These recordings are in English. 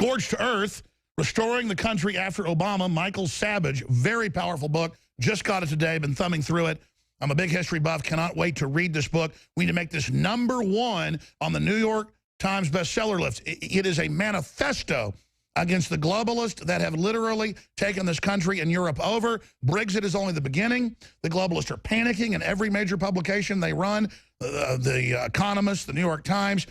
Scorched Earth, Restoring the Country After Obama, Michael Savage. Very powerful book. Just got it today. Been thumbing through it. I'm a big history buff. Cannot wait to read this book. We need to make this #1 on the New York Times bestseller list. It is a manifesto against the globalists that have literally taken this country and Europe over. Brexit is only the beginning. The globalists are panicking in every major publication they run. The Economist, the New York Times,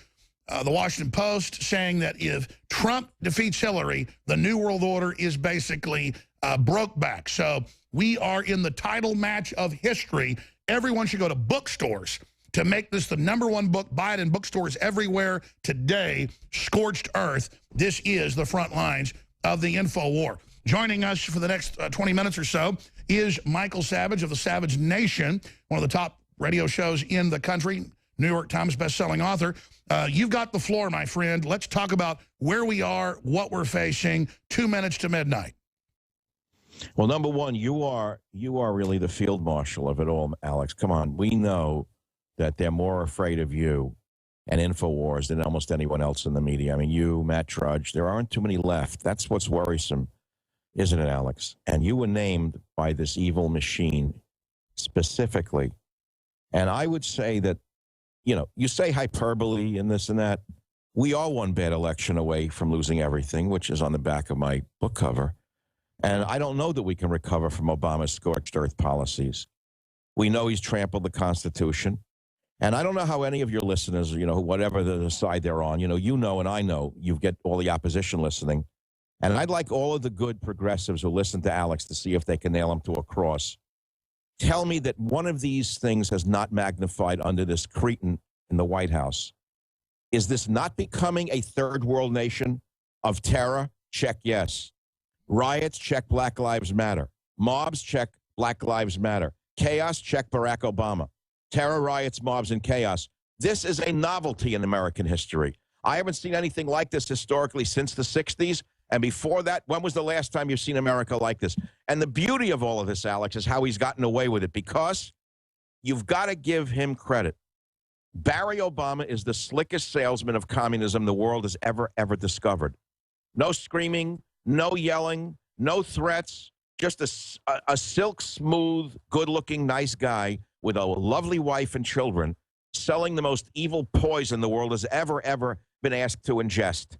the Washington Post, saying that if Trump defeats Hillary, the New World Order is basically broke back. So we are in the title match of history. Everyone should go to bookstores to make this the #1 book. Buy it in bookstores everywhere today. Scorched Earth. This is the front lines of the info war. Joining us for the next 20 minutes or so is Michael Savage of the Savage Nation, one of the top radio shows in the country, New York Times bestselling author. You've got the floor, my friend. Let's talk about where we are, what we're facing. 2 minutes to midnight. Well, #1, you are really the field marshal of it all, Alex. Come on. We know that they're more afraid of you and Infowars than almost anyone else in the media. I mean, you, Matt Drudge, there aren't too many left. That's what's worrisome, isn't it, Alex? And you were named by this evil machine specifically. And I would say that, you know, you say hyperbole and this and that. We are one bad election away from losing everything, which is on the back of my book cover. And I don't know that we can recover from Obama's scorched earth policies. We know he's trampled the Constitution. And I don't know how any of your listeners, you know, whatever the side they're on, you know, and I know you get all the opposition listening. And I'd like all of the good progressives who listen to Alex to see if they can nail him to a cross. Tell me that one of these things has not magnified under this cretin in the White House. Is this not becoming a third world nation of terror? Check yes. Riots? Check Black Lives Matter. Mobs? Check Black Lives Matter. Chaos? Check Barack Obama. Terror, riots, mobs, and chaos. This is a novelty in American history. I haven't seen anything like this historically since the 60s. And before that, when was the last time you've seen America like this? And the beauty of all of this, Alex, is how he's gotten away with it, because you've got to give him credit. Barry Obama is the slickest salesman of communism the world has ever discovered. No screaming, no yelling, no threats, just a silk smooth, good-looking, nice guy with a lovely wife and children selling the most evil poison the world has ever been asked to ingest.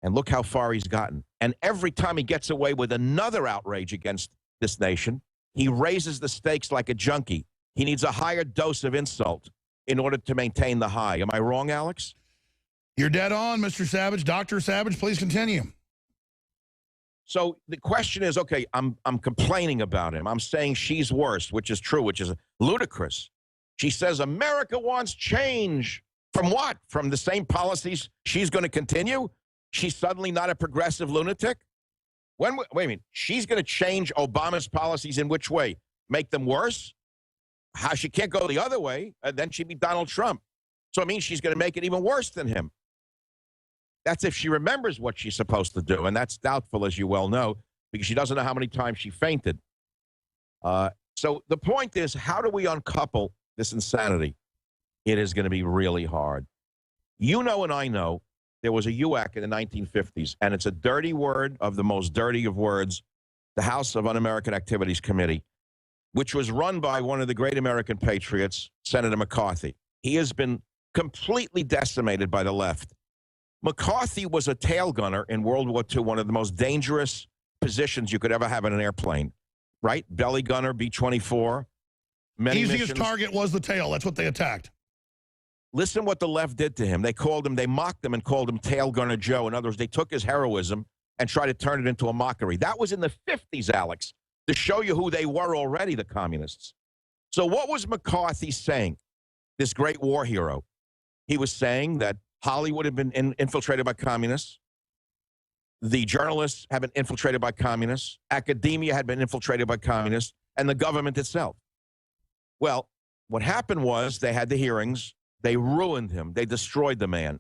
And look how far he's gotten. And every time he gets away with another outrage against this nation, he raises the stakes like a junkie. He needs a higher dose of insult in order to maintain the high. Am I wrong, Alex? You're dead on, Mr. Savage. Dr. Savage, please continue. So the question is, okay, I'm complaining about him. I'm saying she's worse, which is true, which is ludicrous. She says America wants change. From what? From the same policies she's going to continue? She's suddenly not a progressive lunatic? Wait a minute. She's going to change Obama's policies in which way? Make them worse? How she can't go the other way, then she'd be Donald Trump. So it means she's going to make it even worse than him. That's if she remembers what she's supposed to do, and that's doubtful, as you well know, because she doesn't know how many times she fainted. So the point is, how do we uncouple this insanity? It is going to be really hard. You know and I know there was a UAC in the 1950s, and it's a dirty word of the most dirty of words, the House of Un-American Activities Committee, which was run by one of the great American patriots, Senator McCarthy. He has been completely decimated by the left. McCarthy was a tail gunner in World War II, one of the most dangerous positions you could ever have in an airplane, right? Belly gunner, B-24. Easiest target was the tail. That's what they attacked. Listen what the left did to him. They mocked him and called him Tail Gunner Joe. In other words, they took his heroism and tried to turn it into a mockery. That was in the 50s, Alex, to show you who they were already, the communists. So what was McCarthy saying, this great war hero? He was saying that Hollywood had been infiltrated by communists. The journalists have been infiltrated by communists. Academia had been infiltrated by communists, and the government itself. Well, what happened was they had the hearings. They ruined him. They destroyed the man.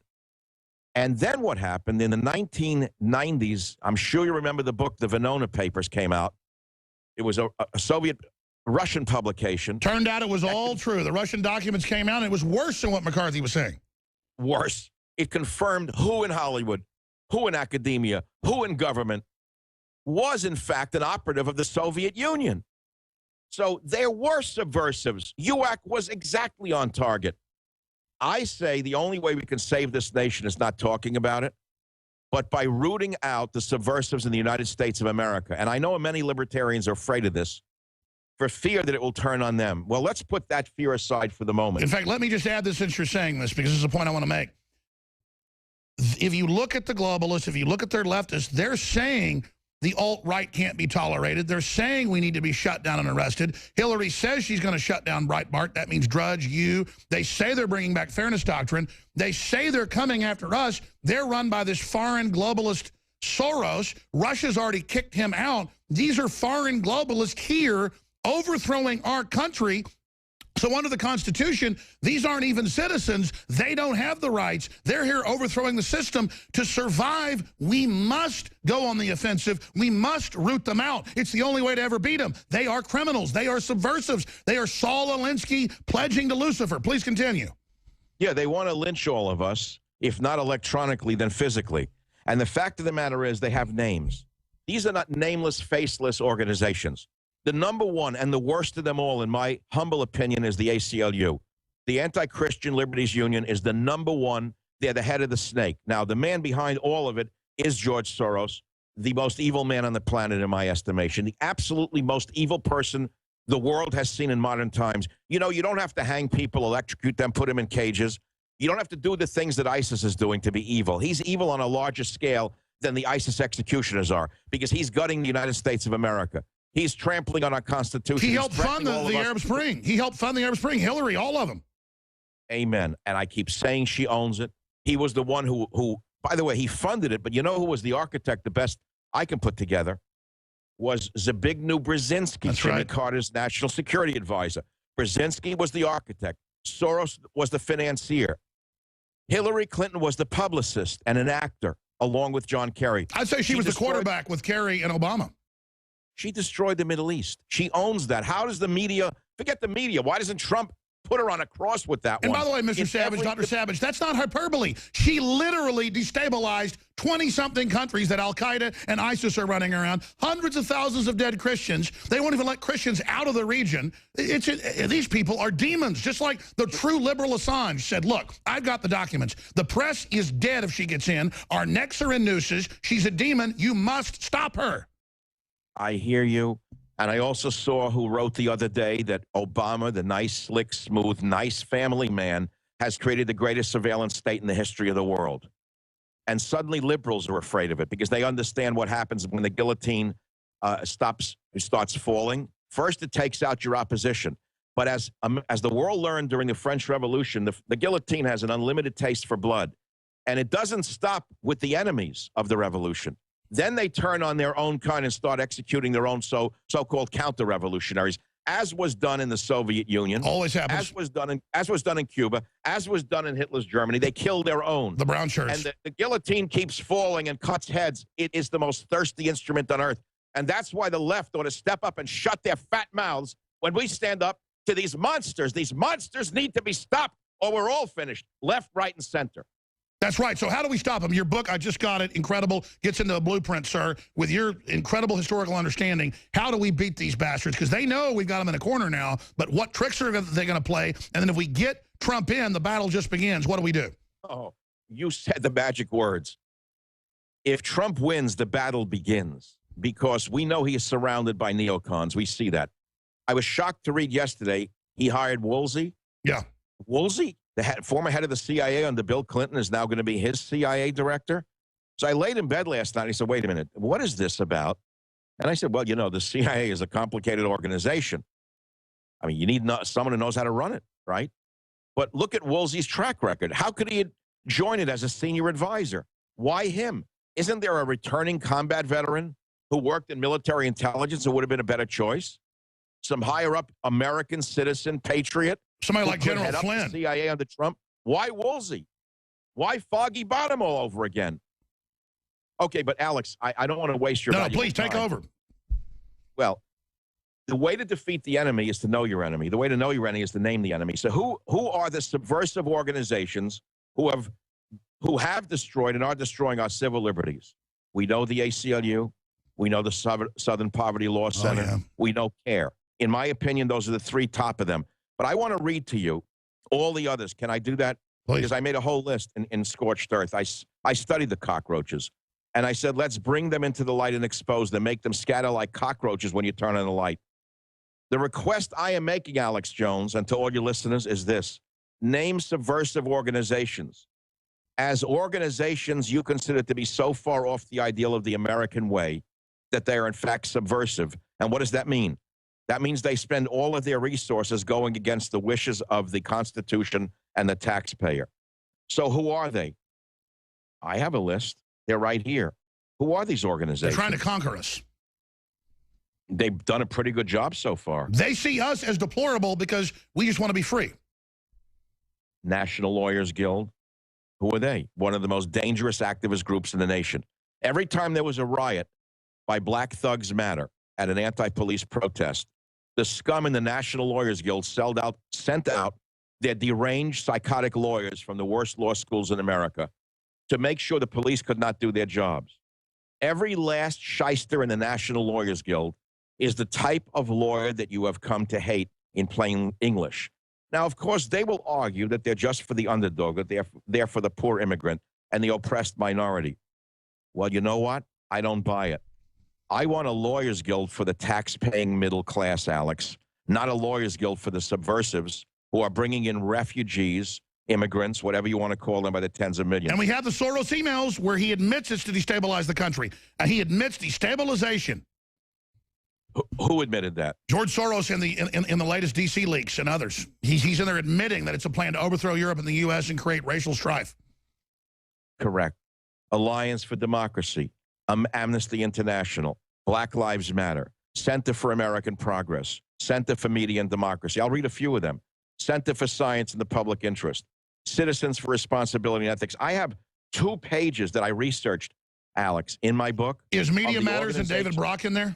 And then what happened in the 1990s, I'm sure you remember the book, the Venona Papers came out. It was a Soviet-Russian publication. Turned out it was all true. The Russian documents came out, and it was worse than what McCarthy was saying. Worse. It confirmed who in Hollywood, who in academia, who in government, was in fact an operative of the Soviet Union. So there were subversives. UAC was exactly on target. I say the only way we can save this nation is not talking about it, but by rooting out the subversives in the United States of America. And I know many libertarians are afraid of this for fear that it will turn on them. Well, let's put that fear aside for the moment. In fact, let me just add this since you're saying this, because this is a point I want to make. If you look at the globalists, if you look at their leftists, they're saying the alt-right can't be tolerated. They're saying we need to be shut down and arrested. Hillary says she's going to shut down Breitbart. That means Drudge, you. They say they're bringing back fairness doctrine. They say they're coming after us. They're run by this foreign globalist Soros. Russia's already kicked him out. These are foreign globalists here overthrowing our country. So under the Constitution, these aren't even citizens. They don't have the rights. They're here overthrowing the system. To survive, we must go on the offensive. We must root them out. It's the only way to ever beat them. They are criminals. They are subversives. They are Saul Alinsky pledging to Lucifer. Please continue. Yeah, they want to lynch all of us, if not electronically, then physically. And the fact of the matter is they have names. These are not nameless, faceless organizations. The number one and the worst of them all, in my humble opinion, is the ACLU. The Anti-Christian Liberties Union is the number one. They're the head of the snake. Now, the man behind all of it is George Soros, the most evil man on the planet, in my estimation, the absolutely most evil person the world has seen in modern times. You know, you don't have to hang people, electrocute them, put them in cages. You don't have to do the things that ISIS is doing to be evil. He's evil on a larger scale than the ISIS executioners are, because he's gutting the United States of America. He's trampling on our Constitution. He helped fund the Arab Spring. He helped fund the Arab Spring. Hillary, all of them. Amen. And I keep saying she owns it. He was the one who, by the way, he funded it. But you know who was the architect, the best I can put together, was Zbigniew Brzezinski, That's Jimmy right. Carter's national security advisor. Brzezinski was the architect. Soros was the financier. Hillary Clinton was the publicist and an actor, along with John Kerry. I'd say she was the quarterback with Kerry and Obama. She destroyed the Middle East. She owns that. How does the media, forget the media, why doesn't Trump put her on a cross with that And one? by the way, Mr. Savage, Dr. Savage, that's not hyperbole. She literally destabilized 20-something countries that Al-Qaeda and ISIS are running around. Hundreds of thousands of dead Christians. They won't even let Christians out of the region. These people are demons, just like the true liberal Assange said, look, I've got the documents. The press is dead if she gets in. Our necks are in nooses. She's a demon. You must stop her. I hear you. And I also saw who wrote the other day that Obama, the nice, slick, smooth, nice family man, has created the greatest surveillance state in the history of the world. And suddenly liberals are afraid of it because they understand what happens when the guillotine starts falling. First, it takes out your opposition. But as the world learned during the French Revolution, the guillotine has an unlimited taste for blood. And it doesn't stop with the enemies of the revolution. Then they turn on their own kind and start executing their own so-called counter-revolutionaries, as was done in the Soviet Union. Always happens. As was done in Cuba, as was done in Hitler's Germany. They killed their own. The brown shirts. And the guillotine keeps falling and cuts heads. It is the most thirsty instrument on earth. And that's why the left ought to step up and shut their fat mouths when we stand up to these monsters. These monsters need to be stopped or we're all finished, left, right, and center. That's right. So how do we stop them? Your book, I just got it, incredible, gets into the blueprint, sir, with your incredible historical understanding. How do we beat these bastards? Because they know we've got them in a corner now, but what tricks are they going to play? And then if we get Trump in, the battle just begins. What do we do? Oh, you said the magic words. If Trump wins, the battle begins, because we know he is surrounded by neocons. We see that. I was shocked to read yesterday he hired Woolsey. Yeah. Woolsey? The former head of the CIA under Bill Clinton is now going to be his CIA director. So I laid in bed last night. And he said, wait a minute, what is this about? And I said, well, you know, the CIA is a complicated organization. I mean, you need someone who knows how to run it, right? But look at Woolsey's track record. How could he join it as a senior advisor? Why him? Isn't there a returning combat veteran who worked in military intelligence who would have been a better choice? Some higher-up American citizen, patriot? Somebody like General Flynn. CIA under Trump. Why Woolsey? Why Foggy Bottom all over again? Okay, but Alex, I don't want to waste your time. No, please take over. Well, the way to defeat the enemy is to know your enemy. The way to know your enemy is to name the enemy. So who are the subversive organizations who have who have destroyed and are destroying our civil liberties. We know the ACLU. We know the Southern Poverty Law Center. Yeah. We know CARE. In my opinion, those are the three top of them. But I want to read to you all the others. Can I do that? Please. Because I made a whole list in Scorched Earth. I studied the cockroaches. And I said, let's bring them into the light and expose them, make them scatter like cockroaches when you turn on the light. The request I am making, Alex Jones, and to all your listeners is this. Name subversive organizations. As organizations you consider to be so far off the ideal of the American way that they are in fact subversive. And what does that mean? That means they spend all of their resources going against the wishes of the Constitution and the taxpayer. So who are they? I have a list. They're right here. Who are these organizations? They're trying to conquer us. They've done a pretty good job so far. They see us as deplorable because we just want to be free. National Lawyers Guild. Who are they? One of the most dangerous activist groups in the nation. Every time there was a riot by Black Thugs Matter at an anti-police protest, the scum in the National Lawyers Guild sent out their deranged psychotic lawyers from the worst law schools in America to make sure the police could not do their jobs. Every last shyster in the National Lawyers Guild is the type of lawyer that you have come to hate in plain English. Now, of course, they will argue that they're just for the underdog, that they're there for the poor immigrant and the oppressed minority. Well, you know what? I don't buy it. I want a lawyers guild for the tax-paying middle class, Alex, not a lawyers guild for the subversives who are bringing in refugees, immigrants, whatever you want to call them, by the tens of millions. And we have the Soros emails where he admits it's to destabilize the country. He admits destabilization. Who admitted that? George Soros in the latest D.C. leaks and others. He's in there admitting that it's a plan to overthrow Europe and the U.S. and create racial strife. Correct. Alliance for Democracy, Amnesty International, Black Lives Matter, Center for American Progress, Center for Media and Democracy. I'll read a few of them. Center for Science and the Public Interest, Citizens for Responsibility and Ethics. I have 2 pages that I researched, Alex, in my book. Is Media Matters and David Brock in there?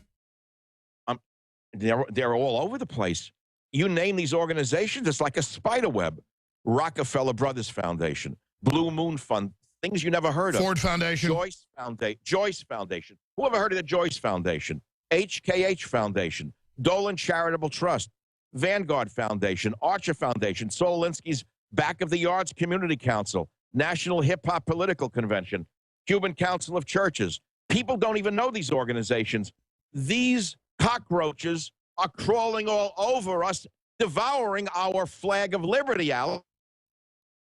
They're all over the place. You name these organizations, it's like a spider web. Rockefeller Brothers Foundation, Blue Moon Fund, things you never heard of. Ford Foundation. Joyce Foundation. Who ever heard of the Joyce Foundation? HKH Foundation, Dolan Charitable Trust, Vanguard Foundation, Archer Foundation, Saul Alinsky's Back of the Yards Community Council, National Hip Hop Political Convention, Cuban Council of Churches. People don't even know these organizations. These cockroaches are crawling all over us, devouring our flag of liberty, Al.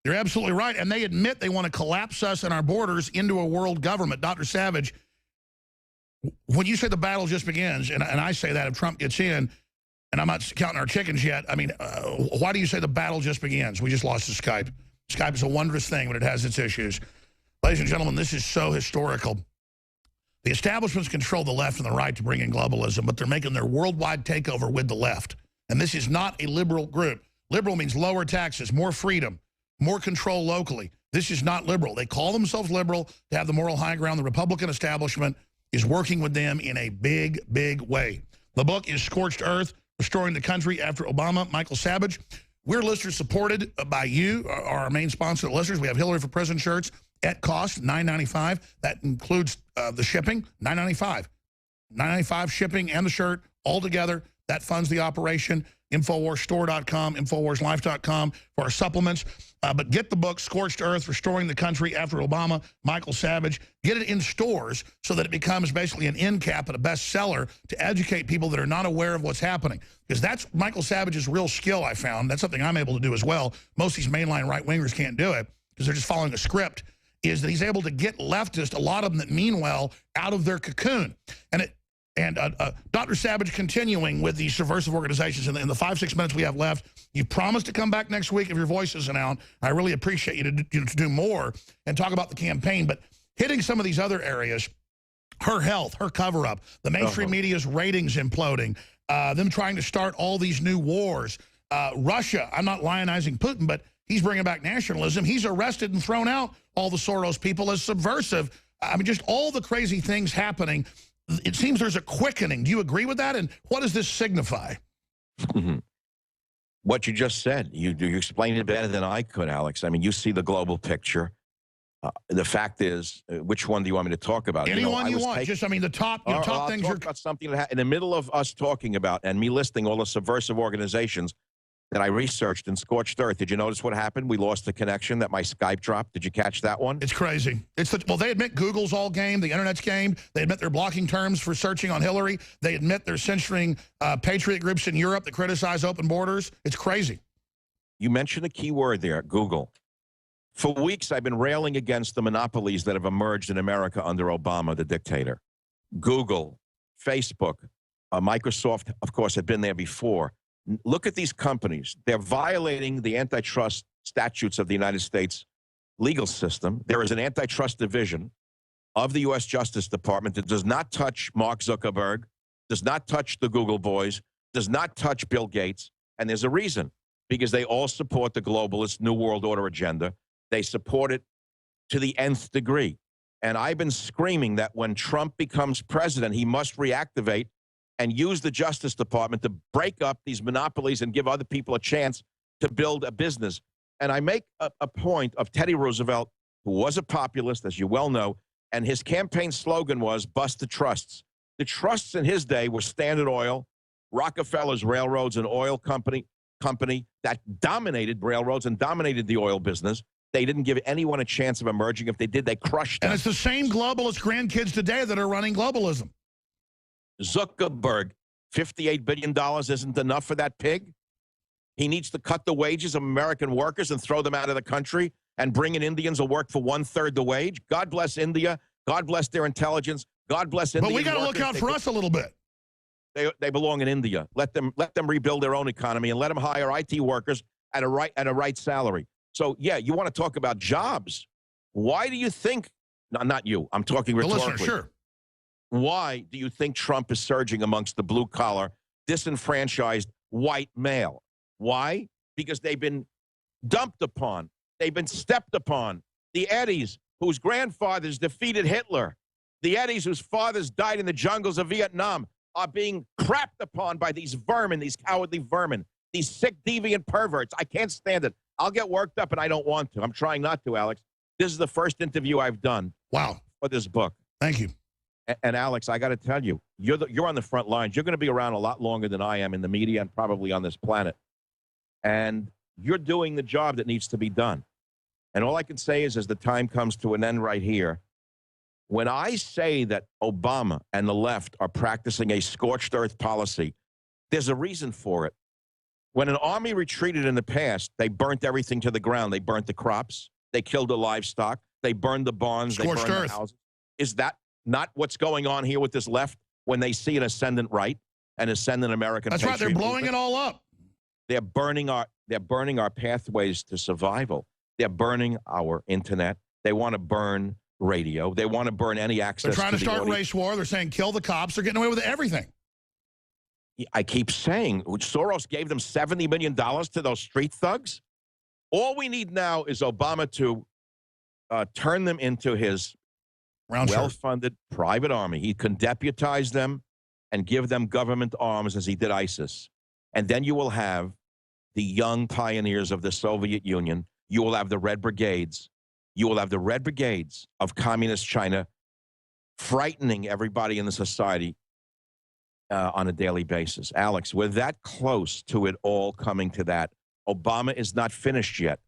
You're absolutely right. And they admit they want to collapse us and our borders into a world government. Dr. Savage, when you say the battle just begins, and I say that if Trump gets in, and I'm not counting our chickens yet, I mean, why do you say the battle just begins? We just lost to Skype. Skype is a wondrous thing, but it has its issues. Ladies and gentlemen, this is so historical. The establishments control the left and the right to bring in globalism, but they're making their worldwide takeover with the left. And this is not a liberal group. Liberal means lower taxes, more freedom, more control locally. This is not liberal. They call themselves liberal to have the moral high ground. The Republican establishment is working with them in a big, big way. The book is Scorched Earth, Restoring the Country After Obama. Michael Savage. We're listeners supported by you, our main sponsor, the listeners. We have Hillary for Prison shirts at cost, $9.95. That includes the shipping, $9.95. $9.95 shipping and the shirt all together. That funds the operation. InfoWarsStore.com, InfoWarsLife.com for our supplements. But get the book, Scorched Earth, Restoring the Country After Obama, Michael Savage. Get it in stores so that it becomes basically an end cap and a bestseller to educate people that are not aware of what's happening. Because that's Michael Savage's real skill, I found. That's something I'm able to do as well. Most of these mainline right-wingers can't do it because they're just following a script, is that he's able to get leftists, a lot of them that mean well, out of their cocoon. And Dr. Savage, continuing with these subversive organizations in the 5-6 minutes we have left, you promised to come back next week if your voice isn't out. I really appreciate you to do more and talk about the campaign. But hitting some of these other areas, her health, her cover-up, the mainstream media's ratings imploding, them trying to start all these new wars. Russia, I'm not lionizing Putin, but he's bringing back nationalism. He's arrested and thrown out all the Soros people as subversive. I mean, just all the crazy things happening. It seems there's a quickening. Do you agree with that? And what does this signify? What you just said, you explained it better than I could, Alex. I mean, you see the global picture. The fact is, which one do you want me to talk about? Anyone you want. Just, I mean, the top, top things. I'll talk about something that in the middle of us talking about and me listing all the subversive organizations that I researched in Scorched Earth. Did you notice what happened? We lost the connection, that my Skype dropped. Did you catch that one? It's crazy. Well, they admit Google's all game, the internet's game. They admit they're blocking terms for searching on Hillary. They admit they're censoring patriot groups in Europe that criticize open borders. It's crazy. You mentioned a key word there, Google. For weeks, I've been railing against the monopolies that have emerged in America under Obama, the dictator. Google, Facebook, Microsoft, of course, had been there before. Look at these companies. They're violating the antitrust statutes of the United States legal system. There is an antitrust division of the U.S. Justice Department that does not touch Mark Zuckerberg, does not touch the Google boys, does not touch Bill Gates. And there's a reason, because they all support the globalist New World Order agenda. They support it to the nth degree. And I've been screaming that when Trump becomes president, he must reactivate and use the Justice Department to break up these monopolies and give other people a chance to build a business. And I make a point of Teddy Roosevelt, who was a populist, as you well know, and his campaign slogan was, bust the trusts. The trusts in his day were Standard Oil, Rockefeller's railroads and oil company that dominated railroads and dominated the oil business. They didn't give anyone a chance of emerging. If they did, they crushed them. And it's the same globalist grandkids today that are running globalism. Zuckerberg, $58 billion isn't enough for that pig. He needs to cut the wages of American workers and throw them out of the country and bring in Indians who work for 1/3 the wage. God bless India. God bless their intelligence. God bless India. But we got to look out for us a little bit. They belong in India. Let them rebuild their own economy and let them hire IT workers at a right salary. So, yeah, you want to talk about jobs. Why do you think, no, not you, I'm talking rhetorically. Listener, sure. Why do you think Trump is surging amongst the blue-collar, disenfranchised white male? Why? Because they've been dumped upon. They've been stepped upon. The Eddies, whose grandfathers defeated Hitler, the Eddies whose fathers died in the jungles of Vietnam, are being crapped upon by these vermin, these cowardly vermin, these sick, deviant perverts. I can't stand it. I'll get worked up, and I don't want to. I'm trying not to, Alex. This is the first interview I've done. Wow. For this book. Thank you. And Alex, I got to tell you, you're on the front lines. You're going to be around a lot longer than I am in the media and probably on this planet. And you're doing the job that needs to be done. And all I can say is, as the time comes to an end right here, when I say that Obama and the left are practicing a scorched earth policy, there's a reason for it. When an army retreated in the past, they burnt everything to the ground. They burnt the crops. They killed the livestock. They burned the barns. Scorched they burned earth. the houses. Is that not what's going on here with this left when they see an ascendant right, an ascendant American That's right. They're blowing it all up. They're burning our pathways to survival. They're burning our internet. They want to burn radio. They want to burn any access. They're trying to start race war. They're saying kill the cops. They're getting away with everything. I keep saying, Soros gave them $70 million to those street thugs. All we need now is Obama to turn them into his well-funded private army. He can deputize them and give them government arms as he did ISIS. And then you will have the young pioneers of the Soviet Union. You will have the Red Brigades. You will have the Red Brigades of communist China frightening everybody in the society on a daily basis. Alex, we're that close to it all coming to that. Obama is not finished yet.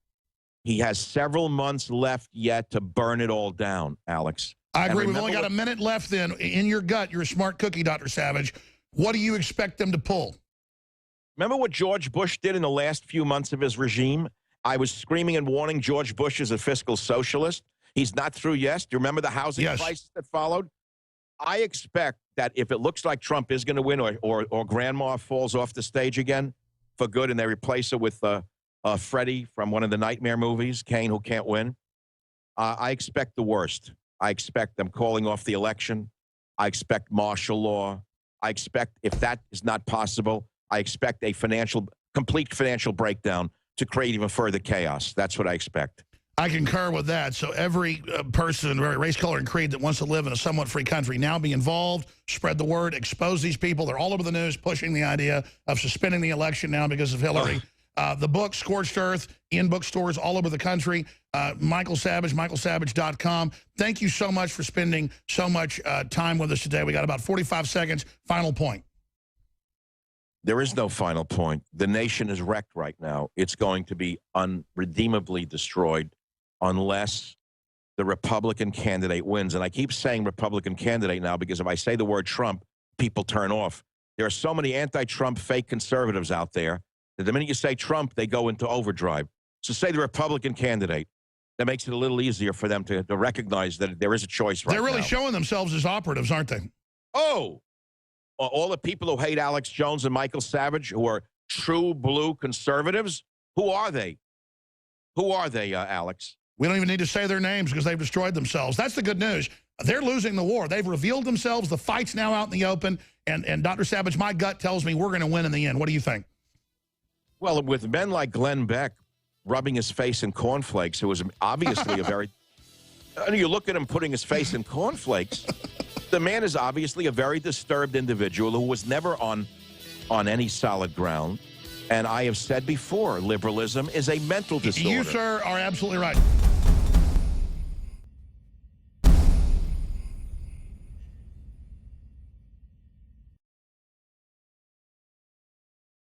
He has several months left yet to burn it all down, Alex. I agree. We've only got a minute left then. In your gut, you're a smart cookie, Dr. Savage. What do you expect them to pull? Remember what George Bush did in the last few months of his regime? I was screaming and warning George Bush as a fiscal socialist. He's not through yet. Do you remember the housing crisis that followed? I expect that if it looks like Trump is going to win or Grandma falls off the stage again for good and they replace her with Freddie from one of the Nightmare movies, Kane who can't win, I expect the worst. I expect them calling off the election. I expect martial law. I expect, if that is not possible, I expect a complete financial breakdown to create even further chaos. That's what I expect. I concur with that. So every person, every race, color, and creed that wants to live in a somewhat free country now be involved, spread the word, expose these people. They're all over the news pushing the idea of suspending the election now because of Hillary. The book, Scorched Earth, in bookstores all over the country. Michael Savage, michaelsavage.com. Thank you so much for spending so much time with us today. We got about 45 seconds. Final point. There is no final point. The nation is wrecked right now. It's going to be unredeemably destroyed unless the Republican candidate wins. And I keep saying Republican candidate now because if I say the word Trump, people turn off. There are so many anti-Trump fake conservatives out there that the minute you say Trump, they go into overdrive. So say the Republican candidate. That makes it a little easier for them to recognize that there is a choice right now. They're really showing themselves as operatives, aren't they? Oh, all the people who hate Alex Jones and Michael Savage, who are true blue conservatives, who are they? Who are they, Alex? We don't even need to say their names because they've destroyed themselves. That's the good news. They're losing the war. They've revealed themselves. The fight's now out in the open. And Dr. Savage, my gut tells me we're going to win in the end. What do you think? Well, with men like Glenn Beck rubbing his face in cornflakes, who was obviously a very... And you look at him putting his face in cornflakes... The man is obviously a very disturbed individual who was never on any solid ground. And I have said before, liberalism is a mental disorder. You, sir, are absolutely right.